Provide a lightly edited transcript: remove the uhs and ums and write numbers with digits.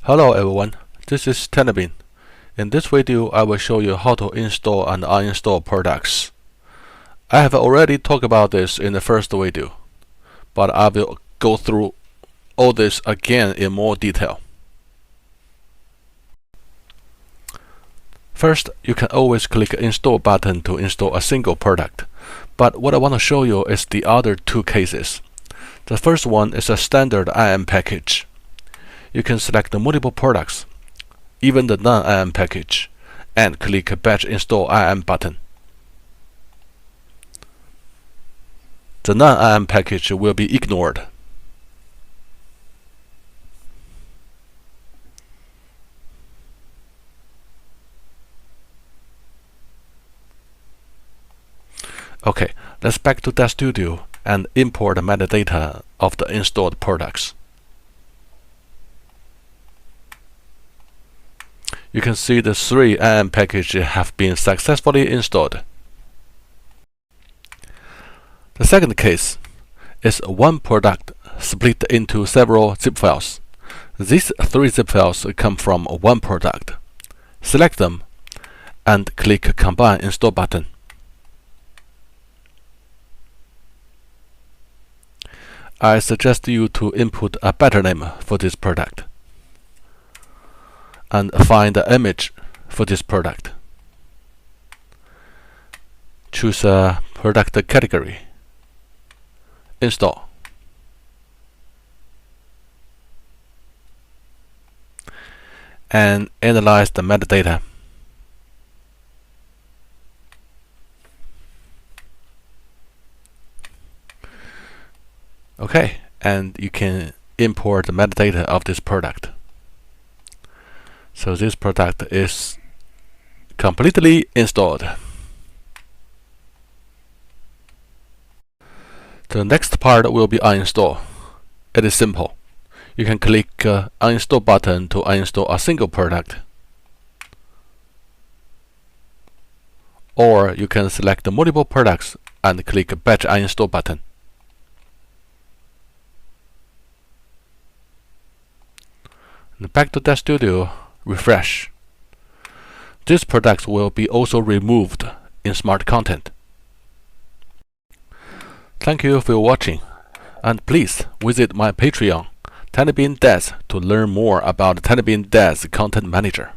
Hello everyone, this is TinyBin. In this video, I will show you how to install and uninstall products. I have already talked about this in the first video, but I will go through all this again in more detail. First, you can always click the Install button to install a single product, but what I want to show you is the other two cases. The first one is a standard IM package. You can select the multiple products, even the non-IM package, and click Batch Install IM button. The non-IM package will be ignored. Okay, let's back to DazStudio and import the metadata of the installed products. You can see the 3 IM packages have been successfully installed. The second case is one product split into several zip files. These 3 zip files come from one product. Select them and click Combine Install button. I suggest you to input a better name for this product and find the image for this product. Choose a product category. Install. And analyze the metadata. Okay, and you can import the metadata of this product. So this product is completely installed. The next part will be uninstall. It is simple. You can click uninstall button to uninstall a single product, or you can select the multiple products and click Batch Uninstall button. Back to DazStudio, refresh. These products will be also removed in Smart Content. Thank you for watching, and please visit my Patreon, TinyBin Daz, to learn more about TinyBin Daz Content Manager.